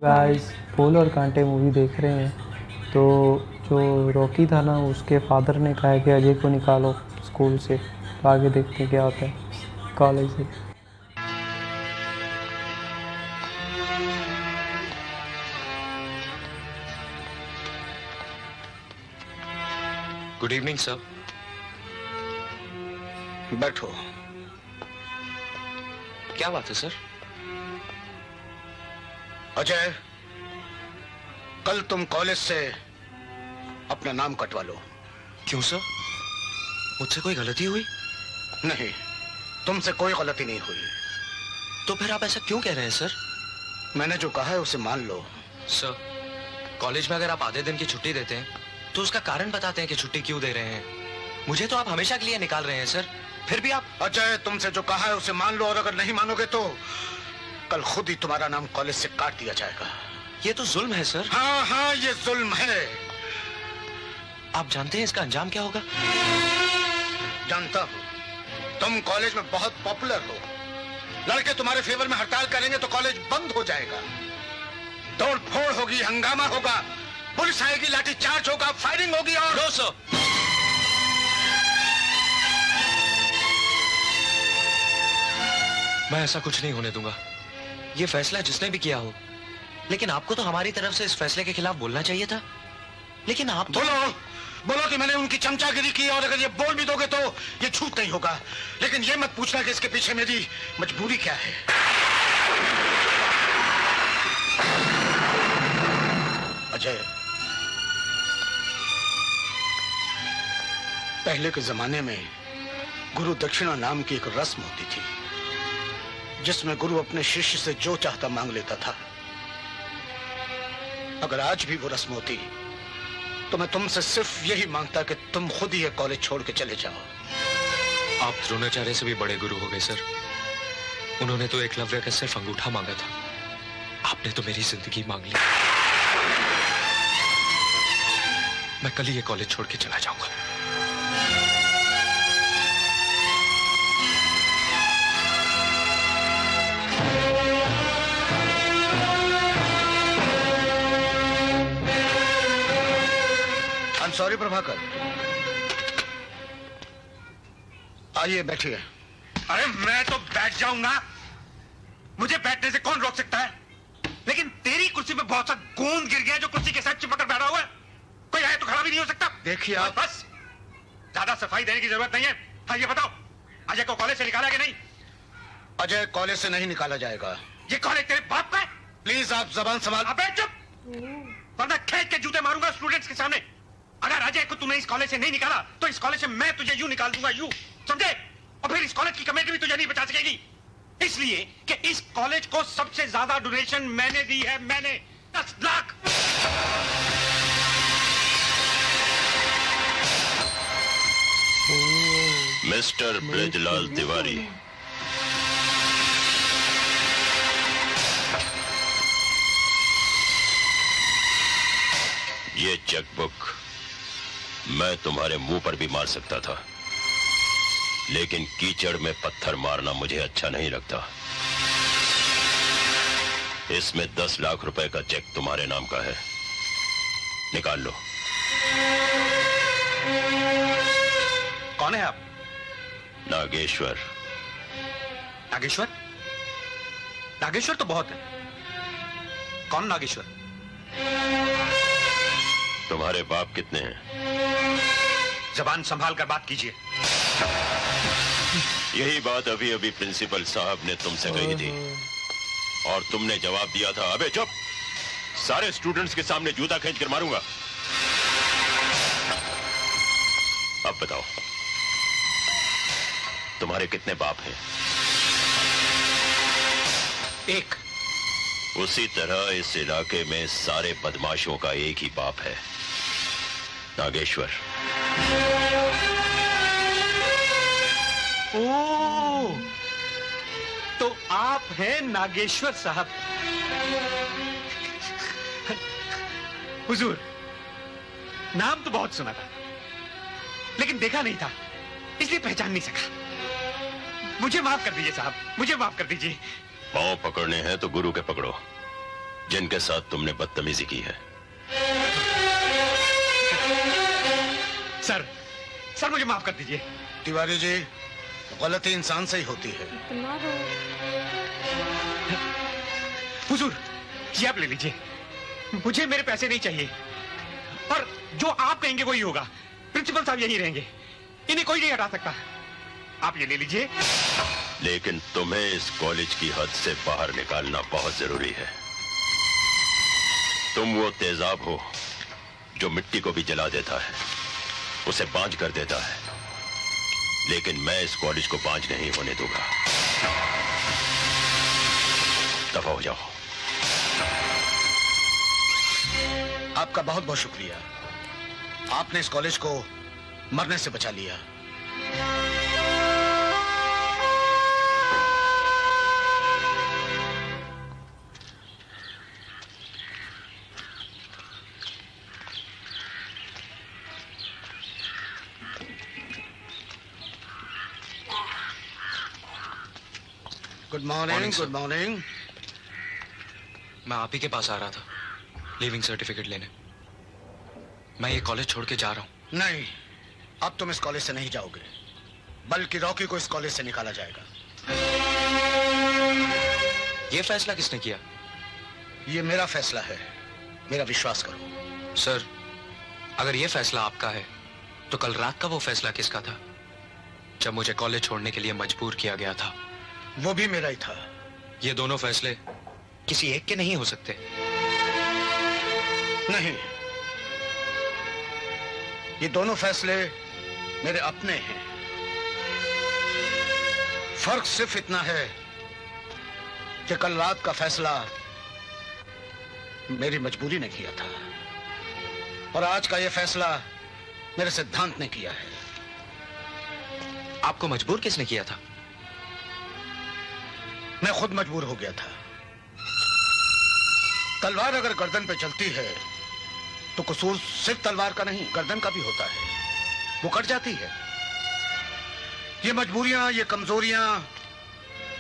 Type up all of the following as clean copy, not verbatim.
Guys फूल और कांटे movie देख रहे हैं। तो जो रॉकी था ना, उसके फादर ने कहा है कि अजय को निकालो स्कूल से। तो आगे देखते हैं क्या होता है कॉलेज से। Good evening sir. बैठो। क्या बात है सर? अजय, कल तुम कॉलेज से अपना नाम कटवा लो। क्यों सर? मुझसे कोई गलती हुई? नहीं, तुमसे कोई गलती नहीं हुई। तो फिर आप ऐसा क्यों कह रहे हैं सर? मैंने जो कहा है उसे मान लो। सर, कॉलेज में अगर आप आधे दिन की छुट्टी देते हैं तो उसका कारण बताते हैं कि छुट्टी क्यों दे रहे हैं। मुझे तो आप हमेशा के लिए निकाल रहे हैं सर, फिर भी आप। अजय, तुमसे जो कहा है उसे मान लो, और अगर नहीं मानोगे तो कल खुद ही तुम्हारा नाम कॉलेज से काट दिया जाएगा। ये तो जुल्म है सर। हाँ हाँ, ये जुल्म है। आप जानते हैं इसका अंजाम क्या होगा? जानता हूं। तुम कॉलेज में बहुत पॉपुलर हो। लड़के तुम्हारे फेवर में हड़ताल करेंगे तो कॉलेज बंद हो जाएगा। तोड़ फोड़ होगी, हंगामा होगा, पुलिस आएगी, लाठी चार्ज होगा, फायरिंग होगी और नो सर। मैं ऐसा कुछ नहीं होने दूंगा। ये फैसला जिसने भी किया हो, लेकिन आपको तो हमारी तरफ से इस फैसले के खिलाफ बोलना चाहिए था। लेकिन आप तो... बोलो बोलो कि मैंने उनकी चमचागिरी की, और अगर ये बोल भी दोगे तो ये झूठ नहीं होगा। लेकिन ये मत पूछना कि इसके पीछे मेरी मजबूरी क्या है। अजय, पहले के जमाने में गुरु दक्षिणा नाम की एक रस्म होती थी, जिसमें गुरु अपने शिष्य से जो चाहता मांग लेता था। अगर आज भी वो रस्म होती तो मैं तुमसे सिर्फ यही मांगता कि तुम खुद ही ये कॉलेज छोड़ के चले जाओ। आप द्रोणाचार्य से भी बड़े गुरु हो गए सर। उन्होंने तो एकलव्य का सिर्फ अंगूठा मांगा था, आपने तो मेरी जिंदगी मांग ली। मैं कल ही ये कॉलेज छोड़ के चला जाऊंगा। सॉरी प्रभाकर, आइए बैठिए। अरे मैं तो बैठ जाऊंगा, मुझे बैठने से कौन रोक सकता है? लेकिन तेरी कुर्सी पे बहुत सा गोंद गिर गया जो कुर्सी के साथ चिपक कर बैठा हुआ है। कोई आए तो खड़ा भी नहीं हो सकता। देखिए आप, बस ज्यादा सफाई देने की जरूरत नहीं है। हाँ, ये बताओ, अजय को कॉलेज से निकाला कि नहीं? अजय कॉलेज से नहीं निकाला जाएगा। ये कॉलेज तेरे बाप का है। प्लीज आप जबान संभाल। अबे चुप, वरना खेत के जूते मारूंगा स्टूडेंट्स के सामने। अगर अजय को तूने इस कॉलेज से नहीं निकाला तो इस कॉलेज से मैं तुझे यूं निकाल दूंगा, यूं, समझे? और फिर इस कॉलेज की कमेटी भी तुझे नहीं बचा सकेगी, इसलिए कि इस कॉलेज को सबसे ज्यादा डोनेशन मैंने दी है। मैंने 10 लाख। मिस्टर ब्रजलाल तिवारी, ये चेकबुक मैं तुम्हारे मुंह पर भी मार सकता था, लेकिन कीचड़ में पत्थर मारना मुझे अच्छा नहीं लगता। इसमें 10 लाख रुपए का चेक तुम्हारे नाम का है, निकाल लो। कौन है आप? नागेश्वर। नागेश्वर? नागेश्वर तो बहुत है। कौन नागेश्वर? तुम्हारे बाप कितने हैं? जबान संभाल कर बात कीजिए। यही बात अभी अभी प्रिंसिपल साहब ने तुमसे कही थी और तुमने जवाब दिया था, अबे चुप, सारे स्टूडेंट्स के सामने जूता खींच कर मारूंगा। अब बताओ, तुम्हारे कितने बाप हैं? एक। उसी तरह इस इलाके में सारे बदमाशों का एक ही बाप है, नागेश्वर। ओ, तो आप हैं नागेश्वर साहब। हुजूर, नाम तो बहुत सुना था, लेकिन देखा नहीं था, इसलिए पहचान नहीं सका। मुझे माफ कर दीजिए साहब, मुझे माफ कर दीजिए। पांव पकड़ने हैं तो गुरु के पकड़ो, जिनके साथ तुमने बदतमीजी की है। सर मुझे माफ कर दीजिए। तिवारी जी, गलती इंसान से ही होती है। हुजूर, ये आप ले लीजिए, मुझे मेरे पैसे नहीं चाहिए, और जो आप कहेंगे वही होगा। प्रिंसिपल साहब यहीं रहेंगे, इन्हें कोई नहीं हटा सकता। आप ये ले लीजिए। लेकिन तुम्हें इस कॉलेज की हद से बाहर निकालना बहुत जरूरी है। तुम वो तेजाब हो जो मिट्टी को भी जला देता है, उसे बांझ कर देता है, लेकिन मैं इस कॉलेज को बांझ नहीं होने दूंगा। दफा हो जाओ। आपका बहुत बहुत शुक्रिया, आपने इस कॉलेज को मरने से बचा लिया। Good morning. Good morning. मैं आप ही के पास आ रहा था लीविंग सर्टिफिकेट लेने। मैं ये कॉलेज छोड़ के जा रहा हूँ। नहीं, अब तुम इस कॉलेज से नहीं जाओगे, बल्कि रॉकी को इस कॉलेज से निकाला जाएगा। ये फैसला किसने किया? ये मेरा फैसला है, मेरा विश्वास करो। सर, अगर ये फैसला आपका है तो कल रात का वो फैसला किसका था जब मुझे कॉलेज छोड़ने के लिए मजबूर किया गया था? वो भी मेरा ही था। ये दोनों फैसले किसी एक के नहीं हो सकते। नहीं, ये दोनों फैसले मेरे अपने हैं। फर्क सिर्फ इतना है कि कल रात का फैसला मेरी मजबूरी ने किया था, और आज का यह फैसला मेरे सिद्धांत ने किया है। आपको मजबूर किसने किया था? मैं खुद मजबूर हो गया था। तलवार अगर गर्दन पे चलती है तो कसूर सिर्फ तलवार का नहीं, गर्दन का भी होता है, वो कट जाती है। ये मजबूरियां, ये कमजोरियां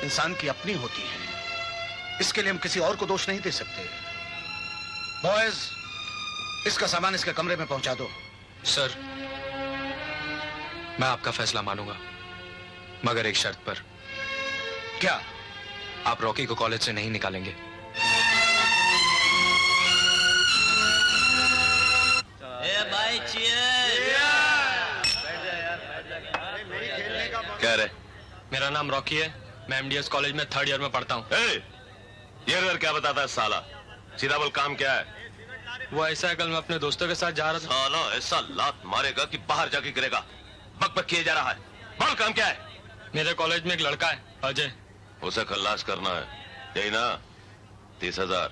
इंसान की अपनी होती हैं, इसके लिए हम किसी और को दोष नहीं दे सकते। बॉयज, इसका सामान इसके कमरे में पहुंचा दो। सर, मैं आपका फैसला मानूंगा, मगर एक शर्त पर। क्या? आप रॉकी को कॉलेज से नहीं निकालेंगे। भाई क्या रे? मेरा नाम रॉकी है, मैं एमडीएस कॉलेज में 3rd ईयर में पढ़ता हूँ। ये क्या बताता है साला? सीधा बोल, काम क्या है? वो ऐसा है, कल मैं अपने दोस्तों के साथ जा रहा था। साला ऐसा लात मारेगा कि बाहर जाके गिरेगा। बक बक किए जा रहा है। बोल, काम क्या है? मेरे कॉलेज में एक लड़का है, अजय। उसे खल्लास करना है, यही ना? 30,000।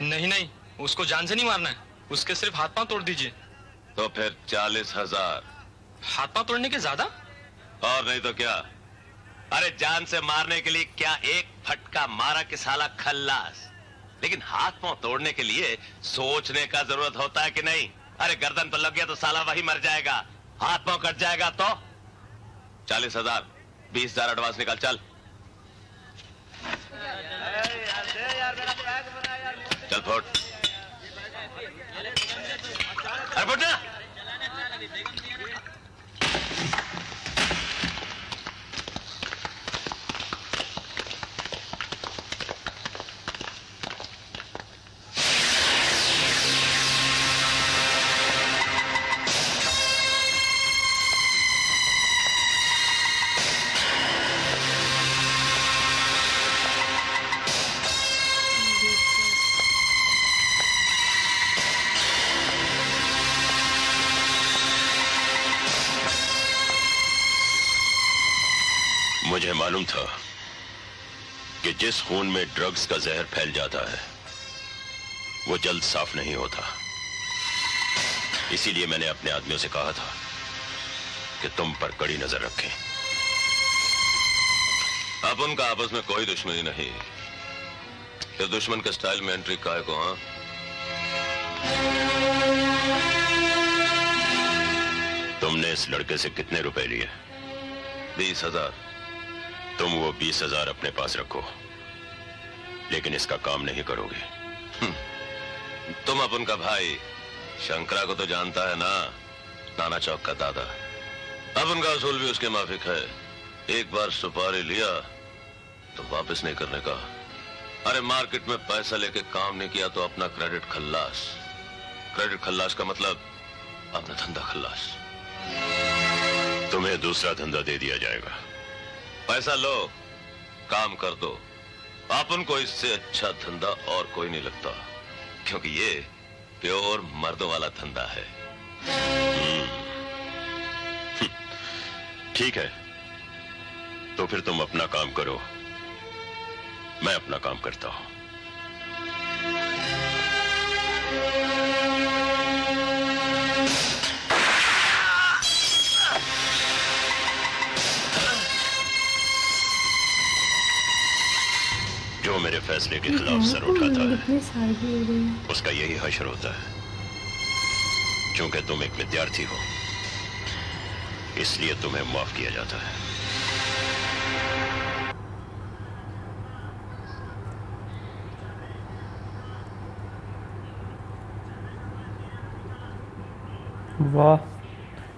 नहीं, उसको जान से नहीं मारना है, उसके सिर्फ हाथ पांव तोड़ दीजिए। तो फिर 40,000। हाथ पांव तोड़ने के ज्यादा? और नहीं तो क्या? अरे जान से मारने के लिए क्या एक फटका मारा कि साला खल्लास, लेकिन हाथ पांव तोड़ने के लिए सोचने का जरूरत होता है कि नहीं? अरे गर्दन पर लग गया तो साला वही मर जाएगा, हाथ पांव कट जाएगा तो 40,000। 20,000 एडवांस निकाल। चल चल फोट। अरे फोट ना। मुझे मालूम था कि जिस खून में ड्रग्स का जहर फैल जाता है वो जल्द साफ नहीं होता। इसीलिए मैंने अपने आदमियों से कहा था कि तुम पर कड़ी नजर रखें। अब उनका आपस में कोई दुश्मनी नहीं, फिर दुश्मन के स्टाइल में एंट्री काहे को? हाँ, तुमने इस लड़के से कितने रुपए लिए? 20,000। तुम वो 20,000 अपने पास रखो, लेकिन इसका काम नहीं करोगे। तुम अब उनका भाई शंकरा को तो जानता है ना, नाना चौक का दादा। अब उनका असूल भी उसके माफिक है। एक बार सुपारी लिया तो वापस नहीं करने का। अरे मार्केट में पैसा लेके काम नहीं किया तो अपना क्रेडिट खल्लास। क्रेडिट खल्लास का मतलब अपना धंधा खल्लास। तुम्हें दूसरा धंधा दे दिया जाएगा। पैसा लो, काम कर दो। अपन को इससे अच्छा धंधा और कोई नहीं लगता, क्योंकि ये प्योर मर्दों वाला धंधा है। ठीक है, तो फिर तुम अपना काम करो, मैं अपना काम करता हूं। जो मेरे फैसले के खिलाफ सर उठाता है उसका यही हश्र होता है। क्योंकि तुम एक विद्यार्थी हो, इसलिए तुम्हें माफ किया जाता है। वाह,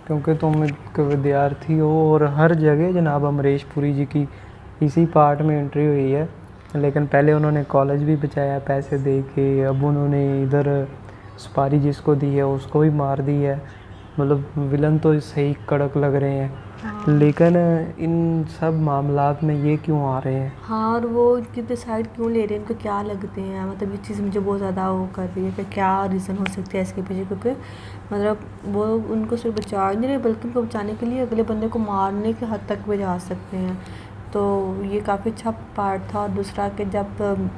क्योंकि तुम एक विद्यार्थी हो। और हर जगह जनाब अमरीश पुरी जी की इसी पार्ट में एंट्री हुई है। लेकिन पहले उन्होंने कॉलेज भी बचाया पैसे दे के, अब उन्होंने इधर सुपारी जिसको दी है उसको भी मार दी है। मतलब विलन तो सही कड़क लग रहे हैं। हाँ। लेकिन इन सब मामलात में ये क्यों आ रहे हैं? हाँ, और वो कितने साइड क्यों ले रहे हैं, इनको क्या लगते हैं? मतलब ये चीज़ मुझे बहुत ज़्यादा वो कर रही है कि क्या रीज़न हो सकती है इसके पीछे। क्योंकि मतलब वो उनको सिर्फ बचा नहीं रहे, बल्कि उनको बचाने के लिए अगले बंदे को मारने के हद तक भी जा सकते हैं। तो ये काफ़ी अच्छा पार्ट था। और दूसरा कि जब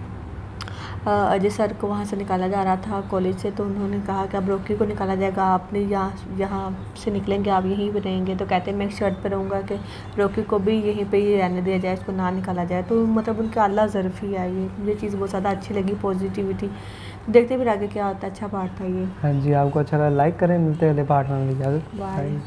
अजय सर को वहाँ से निकाला जा रहा था कॉलेज से, तो उन्होंने कहा कि अब रॉकी को निकाला जाएगा, आपने यहाँ से निकलेंगे, आप यहीं पे रहेंगे। तो कहते हैं मैं एक शर्त पे रहूँगा कि रॉकी को भी यहीं पे ही रहने दिया जाए, इसको ना निकाला जाए। तो मतलब उनके आला ज़र्फ ही आई है। मुझे चीज़ बहुत ज़्यादा अच्छी लगी, पॉजिटिविटी। देखते फिर आगे क्या होता है। अच्छा पार्ट था ये। हाँ जी, आपको अच्छा लगा लाइक करें। मिलते हैं अगले पार्ट में। बाय।